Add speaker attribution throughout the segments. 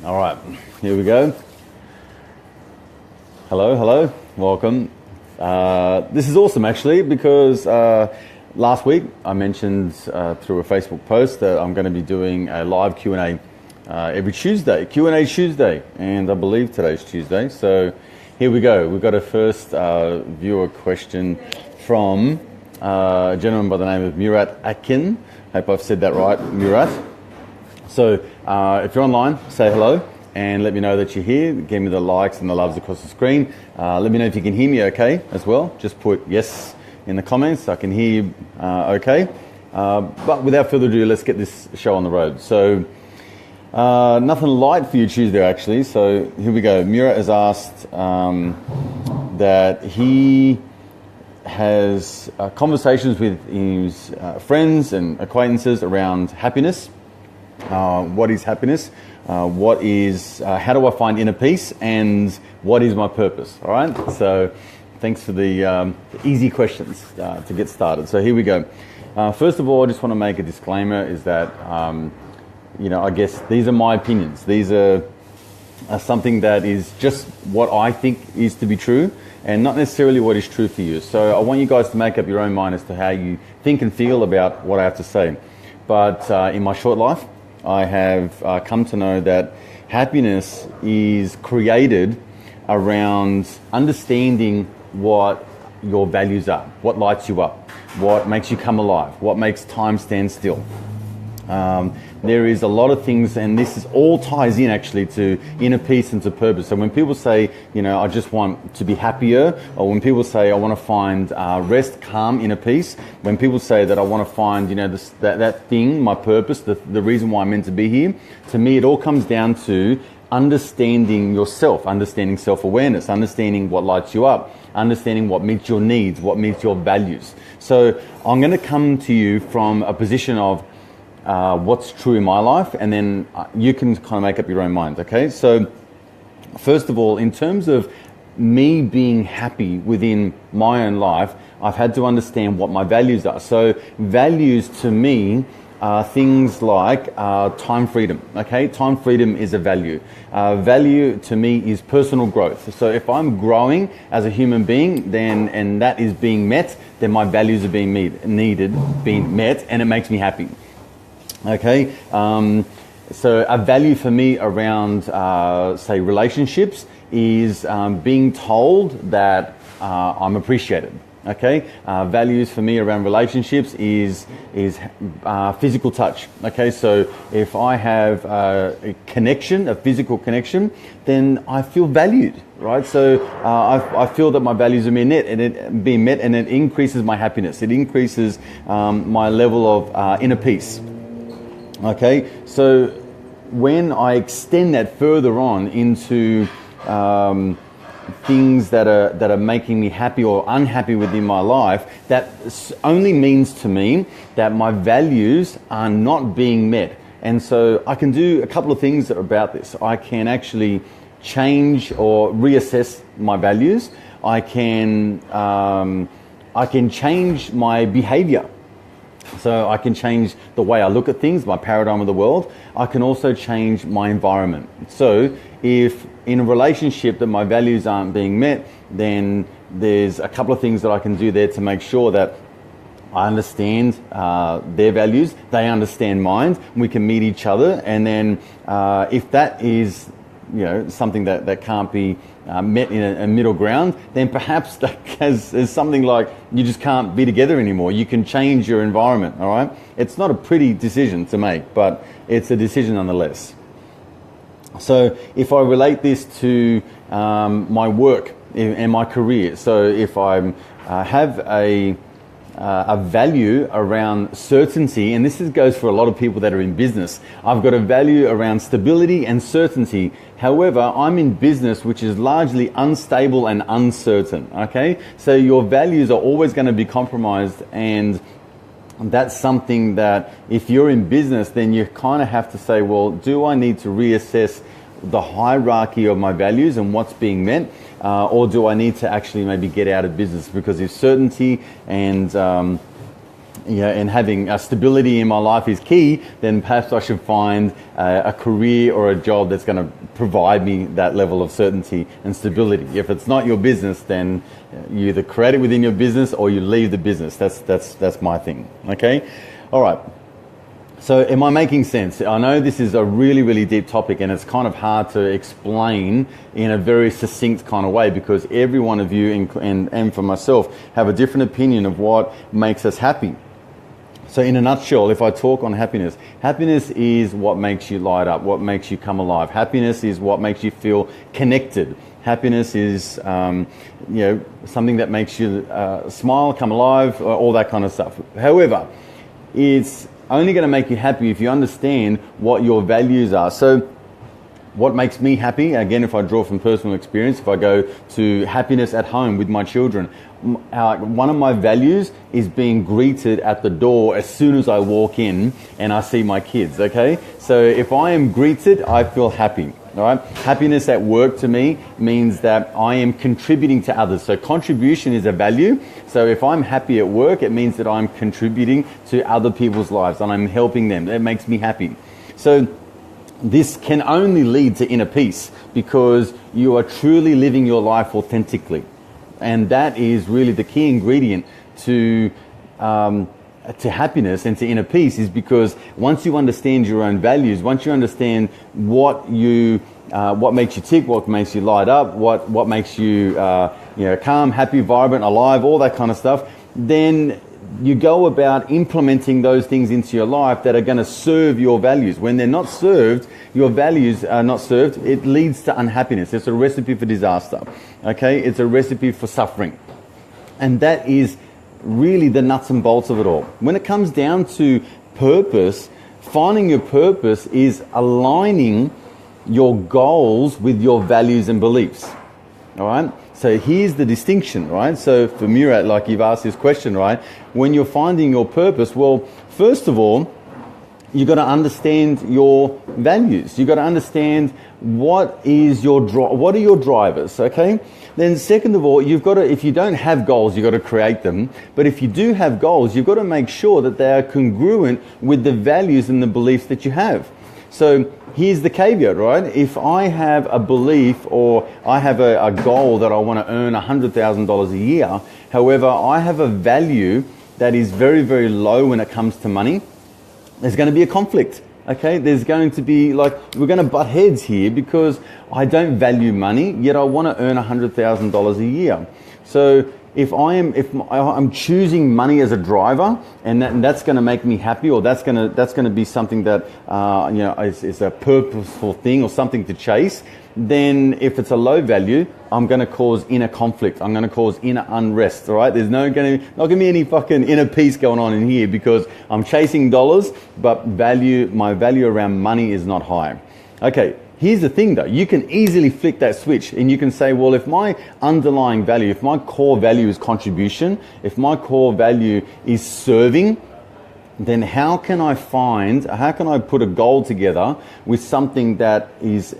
Speaker 1: All right, here we go. Hello, hello, welcome. This is awesome actually because last week I mentioned through a Facebook post that I'm going to be doing a live Q&A every Tuesday, Q&A Tuesday, and I believe today's Tuesday. So here we go. We've got a first viewer question from a gentleman by the name of Murat Akin. Hope I've said that right, Murat. So if you're online, say hello and let me know that you're here. Give me the likes and the loves across the screen. Let me know if you can hear me okay as well. Just put yes in the comments. I can hear you okay. But without further ado, let's get this show on the road. So nothing light for you Tuesday actually. So here we go. Murat has asked that he has conversations with his friends and acquaintances around happiness. What is happiness? What is how do I find inner peace? And what is my purpose? All right. So thanks for the easy questions to get started. So here we go. First of all, I just want to make a disclaimer: is that I guess these are my opinions. These are something that is just what I think is to be true, and not necessarily what is true for you. So I want you guys to make up your own mind as to how you think and feel about what I have to say. But in my short life, I have come to know that happiness is created around understanding what your values are, what lights you up, what makes you come alive, what makes time stand still. There is a lot of things, and this is all ties in actually to inner peace and to purpose. So when people say, I just want to be happier, or when people say I want to find rest, calm, inner peace, when people say that I want to find, that thing, my purpose, the reason why I'm meant to be here, to me it all comes down to understanding yourself, understanding self-awareness, understanding what lights you up, understanding what meets your needs, what meets your values. So I'm going to come to you from a position of what's true in my life, and then you can kind of make up your own mind, okay? So first of all, in terms of me being happy within my own life, I've had to understand what my values are. So values to me are things like time freedom, okay? Time freedom is a value. Value to me is personal growth. So if I'm growing as a human being, and that is being met, then my values are being met, and it makes me happy. Okay, so a value for me around, say, relationships is being told that I'm appreciated. Okay, values for me around relationships is physical touch. Okay, so if I have a connection, a physical connection, then I feel valued, right? So I feel that my values are being met, and it increases my happiness. It increases my level of inner peace. Okay, so when I extend that further on into things that are making me happy or unhappy within my life, that only means to me that my values are not being met. And so I can do a couple of things about this. I can actually change or reassess my values. I can change my behavior. So I can change the way I look at things, my paradigm of the world. I can also change my environment. So if in a relationship that my values aren't being met, then there's a couple of things that I can do there to make sure that I understand their values, they understand mine, we can meet each other. And then if that is something that can't be met in a middle ground, then perhaps that is something like you just can't be together anymore. You can change your environment, all right? It's not a pretty decision to make, but it's a decision nonetheless. So if I relate this to my work and my career, so if I have a value around certainty, and this goes for a lot of people that are in business. I've got a value around stability and certainty. However, I'm in business which is largely unstable and uncertain, okay? So your values are always going to be compromised, and that's something that if you're in business, then you kind of have to say, well, do I need to reassess the hierarchy of my values and what's being met? Or do I need to actually maybe get out of business? Because if certainty and and having stability in my life is key, then perhaps I should find a career or a job that's going to provide me that level of certainty and stability. If it's not your business, then you either create it within your business or you leave the business. That's my thing. Okay, all right. So am I making sense? I know this is a really, really deep topic, and it's kind of hard to explain in a very succinct kind of way, because every one of you and for myself have a different opinion of what makes us happy. So in a nutshell, if I talk on happiness, happiness is what makes you light up, what makes you come alive. Happiness is what makes you feel connected. Happiness is something that makes you smile, come alive, all that kind of stuff. However, it's only going to make you happy if you understand what your values are. So what makes me happy, again, if I draw from personal experience, if I go to happiness at home with my children, one of my values is being greeted at the door as soon as I walk in and I see my kids, okay? So if I am greeted, I feel happy. All right. Happiness at work to me means that I am contributing to others. So contribution is a value. So if I'm happy at work, it means that I'm contributing to other people's lives and I'm helping them. That makes me happy. So this can only lead to inner peace because you are truly living your life authentically. And that is really the key ingredient to happiness and to inner peace, is because once you understand your own values, once you understand what makes you tick, what makes you light up, what makes you calm, happy, vibrant, alive, all that kind of stuff, then you go about implementing those things into your life that are going to serve your values. When they're not served, your values are not served, it leads to unhappiness. It's a recipe for disaster. Okay, it's a recipe for suffering, and that is really the nuts and bolts of it all. When it comes down to purpose, finding your purpose is aligning your goals with your values and beliefs. All right? So here's the distinction, right? So for Murat, like you've asked this question, right? When you're finding your purpose, well, first of all, you've got to understand your values. You've got to understand what are your drivers, okay? Then second of all, you've got to, if you don't have goals, you've got to create them. But if you do have goals, you've got to make sure that they are congruent with the values and the beliefs that you have. So here's the caveat, right? If I have a belief or I have a goal that I want to earn $100,000 a year, however, I have a value that is very, very low when it comes to money, there's going to be a conflict. Okay, there's going to be we're going to butt heads here because I don't value money, yet I want to earn $100,000 a year. So if I'm choosing money as a driver, and that's going to make me happy, or that's going to be something that is a purposeful thing or something to chase, then if it's a low value, I'm going to cause inner conflict. I'm going to cause inner unrest. All right, there's not going to be any fucking inner peace going on in here because I'm chasing dollars, but my value around money is not high. Okay. Here's the thing though, you can easily flick that switch and you can say, well, if my underlying value, if my core value is contribution, if my core value is serving, then how can I put a goal together with something that is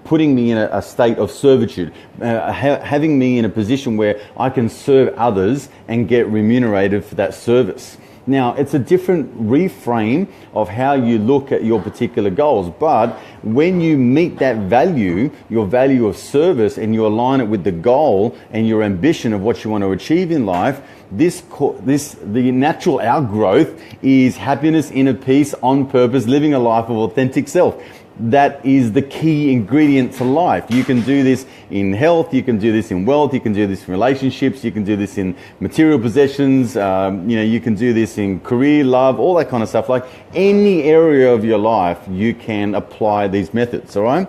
Speaker 1: putting me in a state of servitude, having me in a position where I can serve others and get remunerated for that service. Now, it's a different reframe of how you look at your particular goals, but when you meet that value, your value of service, and you align it with the goal and your ambition of what you want to achieve in life, the natural outgrowth is happiness, inner peace, on purpose, living a life of authentic self. That is the key ingredient to life. You can do this in health, you can do this in wealth, you can do this in relationships, you can do this in material possessions, you can do this in career, love, all that kind of stuff. Like any area of your life, you can apply these methods, all right?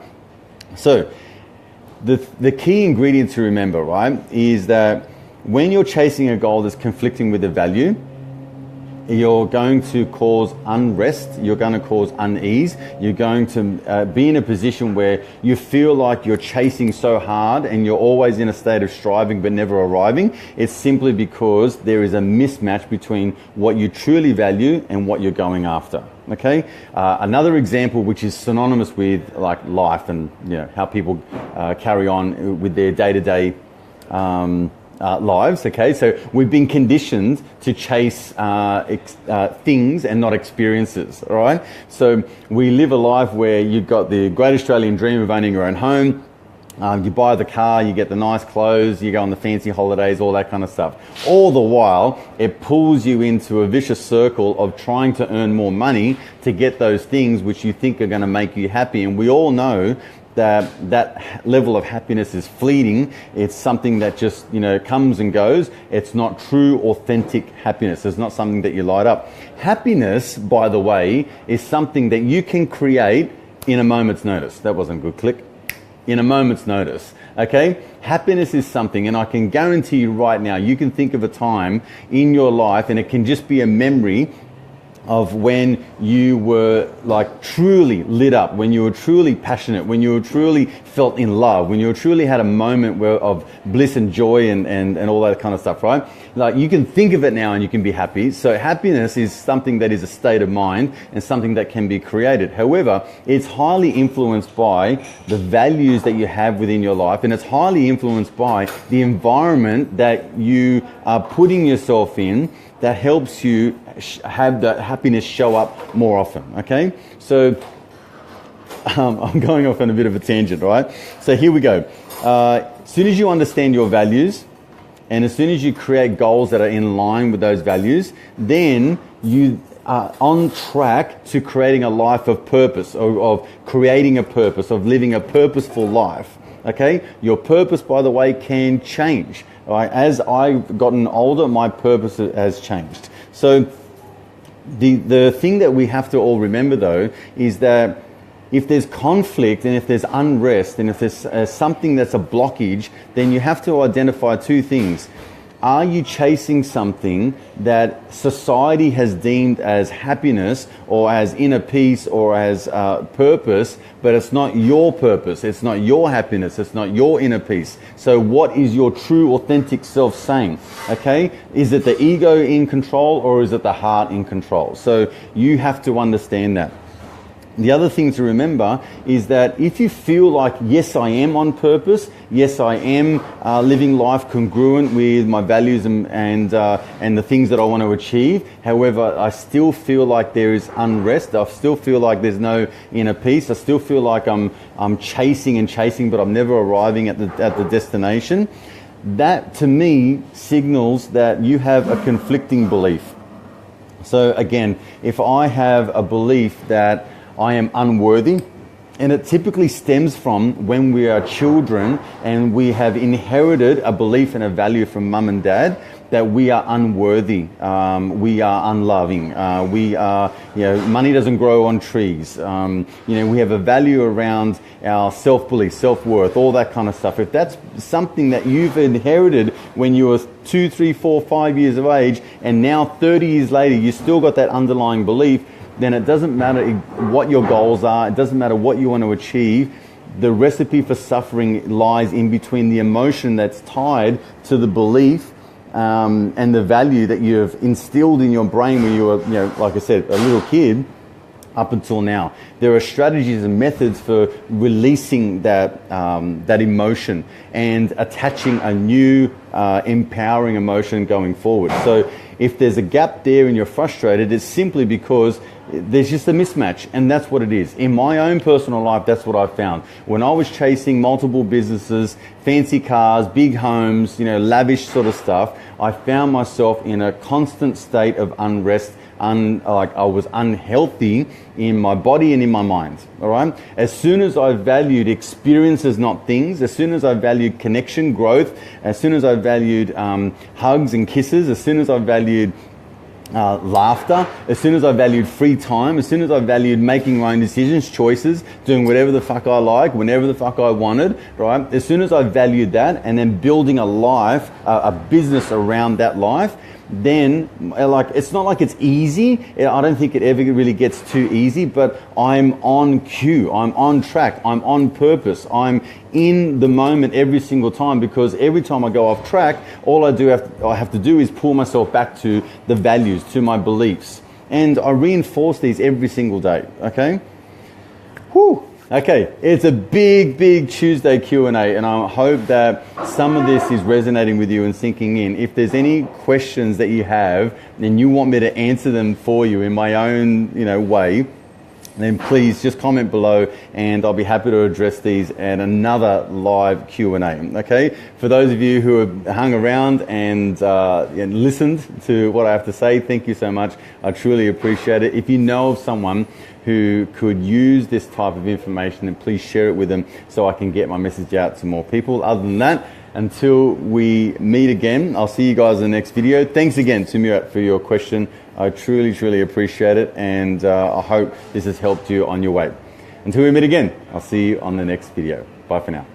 Speaker 1: So the key ingredient to remember, right, is that when you're chasing a goal that's conflicting with a value, you're going to cause unrest, you're going to cause unease, you're going to be in a position where you feel like you're chasing so hard and you're always in a state of striving but never arriving. It's simply because there is a mismatch between what you truly value and what you're going after. Okay? Another example which is synonymous with like life and how people carry on with their day-to-day lives, okay? So we've been conditioned to chase things and not experiences, all right? So we live a life where you've got the great Australian dream of owning your own home. You buy the car, you get the nice clothes, you go on the fancy holidays, all that kind of stuff. All the while, it pulls you into a vicious circle of trying to earn more money to get those things which you think are going to make you happy. And we all know that level of happiness is fleeting. It's something that just, comes and goes. It's not true, authentic happiness. It's not something that you light up. Happiness, by the way, is something that you can create in a moment's notice. That wasn't a good click. In a moment's notice, okay? Happiness is something, and I can guarantee you right now, you can think of a time in your life, and it can just be a memory of when you were like truly lit up, when you were truly passionate, when you were truly felt in love, when you truly had a moment of bliss and joy and all that kind of stuff, right? Like you can think of it now and you can be happy. So happiness is something that is a state of mind and something that can be created. However, it's highly influenced by the values that you have within your life, and it's highly influenced by the environment that you are putting yourself in that helps you have that happiness show up more often, okay? So I'm going off on a bit of a tangent, right? So here we go. As soon as you understand your values, and as soon as you create goals that are in line with those values, then you are on track to creating a life of purpose, of creating a purpose, of living a purposeful life, okay? Your purpose, by the way, can change. Right? As I've gotten older, my purpose has changed. So the thing that we have to all remember, though, is that if there's conflict and if there's unrest and if there's something that's a blockage, then you have to identify two things. Are you chasing something that society has deemed as happiness or as inner peace or as purpose, but it's not your purpose, it's not your happiness, it's not your inner peace? So what is your true, authentic self saying? Okay? Is it the ego in control or is it the heart in control? So you have to understand that. The other thing to remember is that if you feel like, yes, I am on purpose, yes, I am living life congruent with my values and the things that I want to achieve. However, I still feel like there is unrest. I still feel like there's no inner peace. I still feel like I'm chasing, but I'm never arriving at the destination. That, to me, signals that you have a conflicting belief. So again, if I have a belief that I am unworthy, and it typically stems from when we are children and we have inherited a belief and a value from mum and dad that we are unworthy, we are unloving, we are, money doesn't grow on trees. We have a value around our self-belief, self-worth, all that kind of stuff. If that's something that you've inherited when you were 2, 3, 4, 5 years of age, and now 30 years later, you still got that underlying belief, then it doesn't matter what your goals are, it doesn't matter what you want to achieve. The recipe for suffering lies in between the emotion that's tied to the belief and the value that you have instilled in your brain when you were, like I said, a little kid, up until now. There are strategies and methods for releasing that emotion and attaching a new empowering emotion going forward. So if there's a gap there and you're frustrated, it's simply because there's just a mismatch, and that's what it is. In my own personal life, that's what I found. When I was chasing multiple businesses, fancy cars, big homes, lavish sort of stuff, I found myself in a constant state of unrest, like I was unhealthy in my body and in my mind, all right? As soon as I valued experiences, not things, as soon as I valued connection, growth, as soon as I valued hugs and kisses, as soon as I valued laughter, as soon as I valued free time, as soon as I valued making my own decisions, choices, doing whatever the fuck I like, whenever the fuck I wanted, right? As soon as I valued that and then building a life, a business around that life, then it's not like it's easy. I don't think it ever really gets too easy, but I'm on cue, I'm on track, I'm on purpose, I'm in the moment every single time, because every time I go off track, all I have to do is pull myself back to the values, to my beliefs, and I reinforce these every single day. Okay. Whew. Okay, it's a big Tuesday Q&A, and I hope that some of this is resonating with you and sinking in. If there's any questions that you have and you want me to answer them for you in my own, way, then please just comment below and I'll be happy to address these at another live Q&A, okay? For those of you who have hung around and listened to what I have to say, thank you so much. I truly appreciate it. If you know of someone who could use this type of information, then please share it with them so I can get my message out to more people. Other than that, until we meet again, I'll see you guys in the next video. Thanks again to Murat for your question. I truly appreciate it, and I hope this has helped you on your way. Until we meet again, I'll see you on the next video. Bye for now.